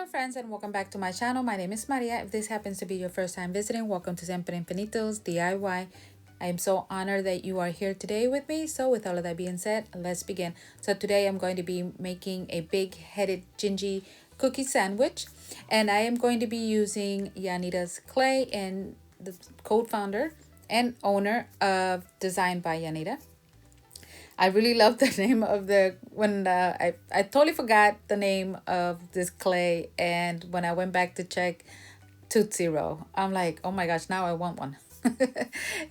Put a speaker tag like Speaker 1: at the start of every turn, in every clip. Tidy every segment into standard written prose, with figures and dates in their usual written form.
Speaker 1: Hello friends and welcome back to my channel. My name is Maria. If this happens to be your first time visiting, welcome to Siempre Infinitos DIY. I am so honored that you are here today with me. So with all of that being said, let's begin. So today I'm going to be making a big-headed Gingie cookie sandwich, and I am going to be using Yanira Clay, and the co-founder and owner of Design by Yanira. I really love the name of the when I totally forgot the name of this clay, and when I went back to check Tootsie Roll, I'm like, oh my gosh, now I want one.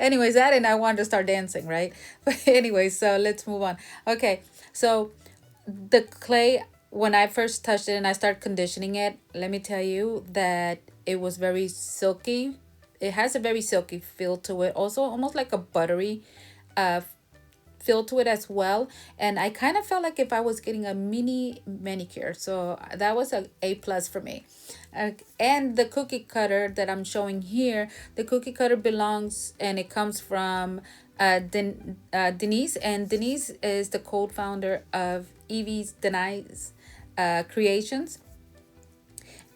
Speaker 1: Anyways, that and I wanted to start dancing, right? But anyway, so let's move on. Okay, so the clay, when I first touched it and I started conditioning it, let me tell you that it was very silky. It has a very silky feel to it, also almost like a buttery uh feel to it as well. And I kind of felt like if I was getting a mini manicure, so that was a plus for me. And the cookie cutter that I'm showing here, the cookie cutter belongs and it comes from Denise, and Denise is the co-founder of Evie's Denise Creations.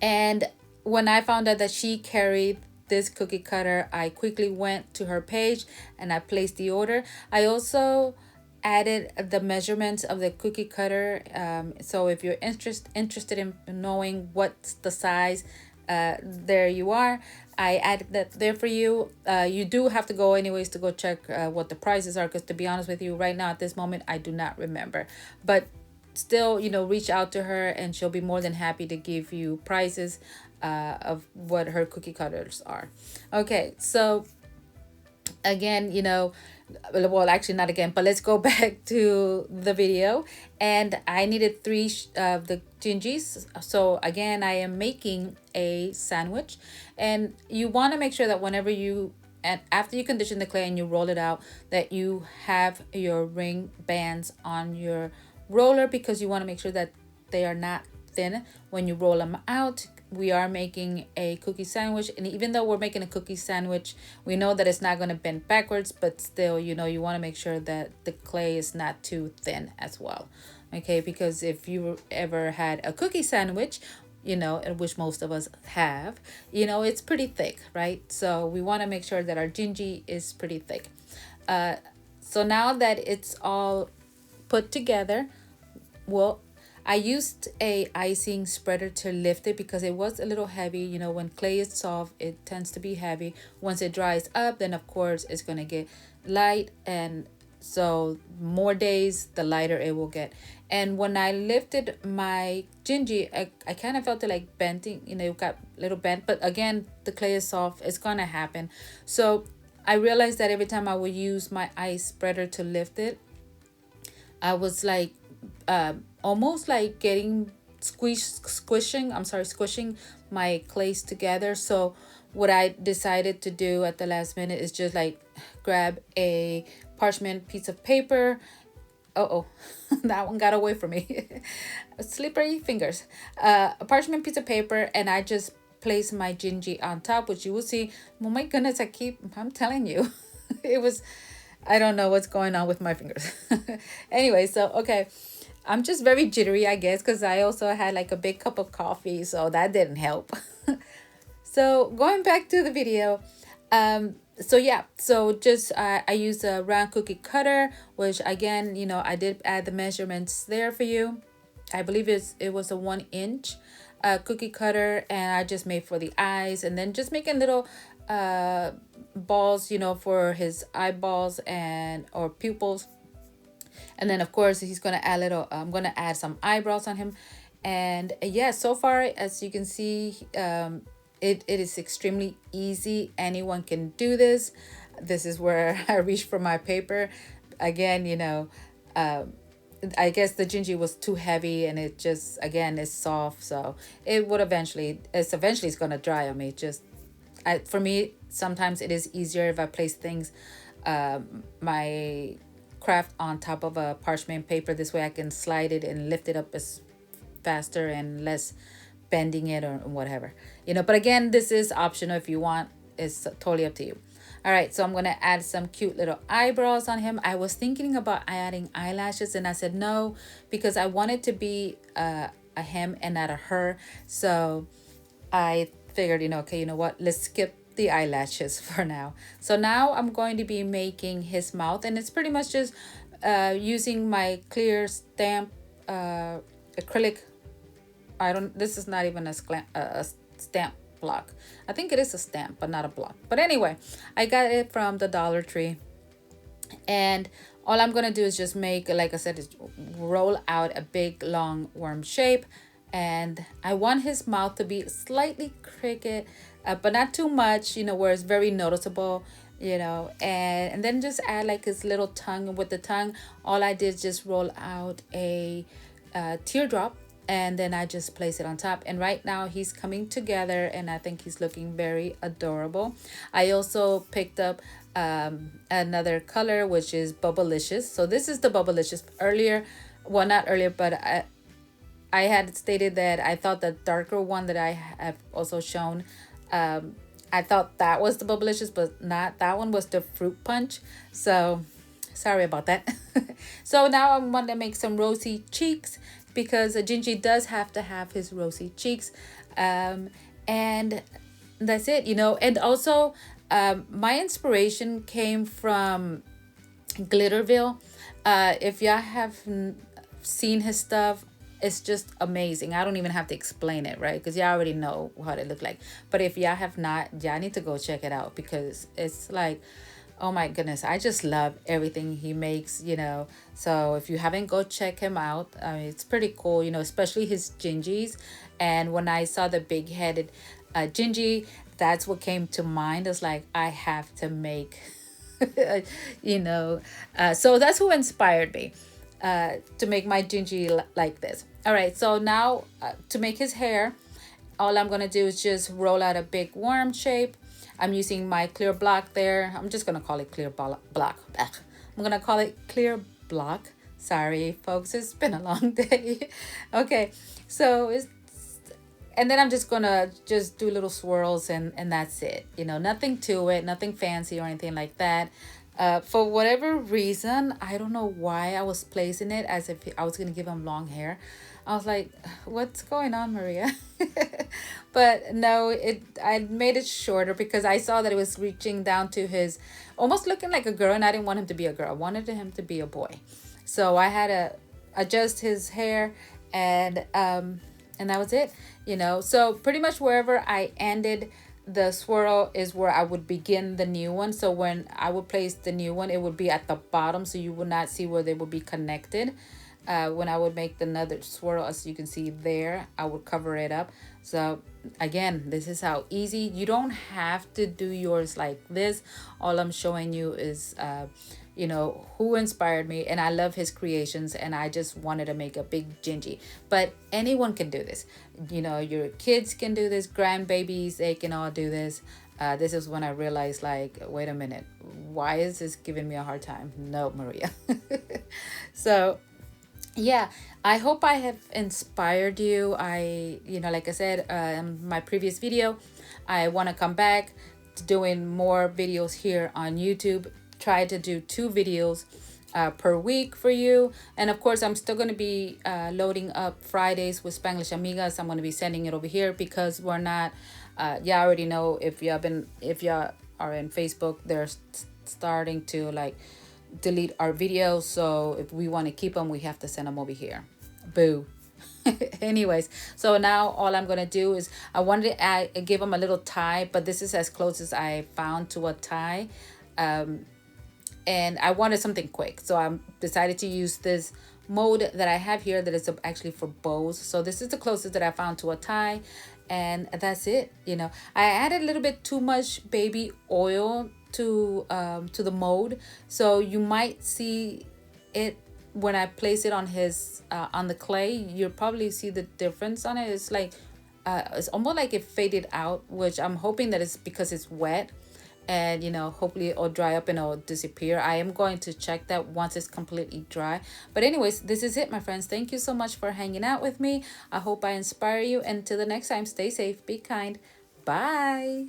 Speaker 1: And when I found out that she carried this cookie cutter, I quickly went to her page and I placed the order. I also added the measurements of the cookie cutter. So if you're interested in knowing what's the size, there you are. I added that there for you. You do have to go anyways to go check what the prices are, because to be honest with you, right now at this moment, I do not remember. But still, reach out to her and she'll be more than happy to give you prices of what her cookie cutters are. Okay, so again, well, actually not again, but let's go back to the video. And I needed three of the gingies. So again, I am making a sandwich, and you want to make sure that whenever you and after you condition the clay and you roll it out, that you have your ring bands on your roller, because you want to make sure that they are not thin when you roll them out. We are making a cookie sandwich, and even though we're making a cookie sandwich, we know that it's not going to bend backwards, but still, you want to make sure that the clay is not too thin as well. Okay, because if you ever had a cookie sandwich, which most of us have, it's pretty thick, right? So we want to make sure that our gingy is pretty thick. So now that it's all put together, well, I used a icing spreader to lift it because it was a little heavy. When clay is soft, it tends to be heavy. Once it dries up, then of course it's going to get light, and so more days, the lighter it will get. And when I lifted my gingy, I kind of felt it like bending, it got a little bent, but again, the clay is soft, it's going to happen. So I realized that every time I would use my ice spreader to lift it, I was like almost like getting squishing my clays together. So what I decided to do at the last minute is just like grab a parchment piece of paper. Oh, that one got away from me. Slippery fingers. A parchment piece of paper, and I just place my gingy on top, which you will see. Oh my goodness, I'm telling you, it was, I don't know what's going on with my fingers. Anyway, so okay, I'm just very jittery, I guess, because I also had like a big cup of coffee, so that didn't help. So going back to the video, so yeah, so just I used a round cookie cutter, which again, I did add the measurements there for you. I believe it was a 1-inch cookie cutter, and I just made for the eyes, and then just making little balls, for his eyeballs and or pupils. And then of course he's gonna add I'm gonna add some eyebrows on him. And yeah, so far as you can see, it is extremely easy. Anyone can do this. This is where I reached for my paper again. I guess the gingy was too heavy, and it just, again, is soft, so it would eventually it's gonna dry on me. For me, sometimes it is easier if I place things, my craft on top of a parchment paper. This way I can slide it and lift it up as faster and less bending it or whatever. But again, this is optional. If you want, it's totally up to you. All right, so I'm going to add some cute little eyebrows on him. I was thinking about adding eyelashes, and I said no, because I want it to be a him and not a her. So I figured, okay, you know what, let's skip the eyelashes for now. So now I'm going to be making his mouth, and it's pretty much just using my clear stamp acrylic. I don't, this is not even a stamp block. I think it is a stamp, but not a block. But anyway, I got it from the Dollar Tree. And all I'm gonna do is just make, like I said, is roll out a big long worm shape. And I want his mouth to be slightly crooked, but not too much, where it's very noticeable, and then just add like his little tongue. With the tongue, all I did is just roll out a teardrop, and then I just place it on top. And right now he's coming together, and I think he's looking very adorable. I also picked up another color, which is Bubblicious. So this is the Bubblicious. Earlier, well, not earlier, but I had stated that I thought the darker one that I have also shown, I thought that was the Bubblicious, but not. That one was the Fruit Punch. So sorry about that. So now I want to make some rosy cheeks, because Gingie does have to have his rosy cheeks. And that's it, And also, my inspiration came from Glitterville. If y'all have seen his stuff, it's just amazing. I don't even have to explain it, right? Because y'all already know what it looked like. But if y'all have not, y'all need to go check it out, because it's like, oh my goodness, I just love everything he makes, So if you haven't, go check him out. I mean, it's pretty cool, especially his Gingies. And when I saw the big-headed Gingie, that's what came to mind. It's like, I have to make, so that's who inspired me to make my Gingie like this. All right, so now to make his hair, all I'm gonna do is just roll out a big worm shape. I'm using my clear block there. I'm just gonna call it clear block. I'm gonna call it clear block. Sorry, folks, it's been a long day. Okay, so and then I'm just gonna just do little swirls, and that's it. Nothing to it, nothing fancy or anything like that. For whatever reason, I don't know why I was placing it as if I was gonna give him long hair. I was like, what's going on, Maria? But no, I made it shorter because I saw that it was reaching down to his, almost looking like a girl, and I didn't want him to be a girl. I wanted him to be a boy. So I had to adjust his hair, and that was it, So pretty much wherever I ended the swirl is where I would begin the new one. So when I would place the new one, it would be at the bottom, so you would not see where they would be connected. When I would make another swirl, as you can see there, I would cover it up. So again, this is how easy. You don't have to do yours like this. All I'm showing you is who inspired me, and I love his creations, and I just wanted to make a big Gingie. But anyone can do this. Your kids can do this, grandbabies, they can all do this. This is when I realized, like, wait a minute, why is this giving me a hard time? No, Maria. So yeah, I hope I have inspired you. Like I said in my previous video, I want to come back to doing more videos here on YouTube. Try to do 2 videos per week for you. And of course, I'm still going to be loading up Fridays with Spanglish Amigas. I'm going to be sending it over here, because we're not, y'all already know, if y'all are in Facebook, they're starting to like delete our videos. So if we want to keep them, we have to send them over here. Boo. Anyways, so now all I'm gonna do is, I wanted to give them a little tie, but this is as close as I found to a tie. And I wanted something quick, so I decided to use this mode that I have here that is actually for bows. So this is the closest that I found to a tie, and that's it. I added a little bit too much baby oil to the mold, so you might see it when I place it on his on the clay. You'll probably see the difference on it. It's like it's almost like it faded out, which I'm hoping that it's because it's wet, and hopefully it'll dry up and it'll disappear. I am going to check that once it's completely dry. But anyways, this is it, my friends. Thank you so much for hanging out with me. I hope I inspire you. Until the next time, stay safe, be kind. Bye.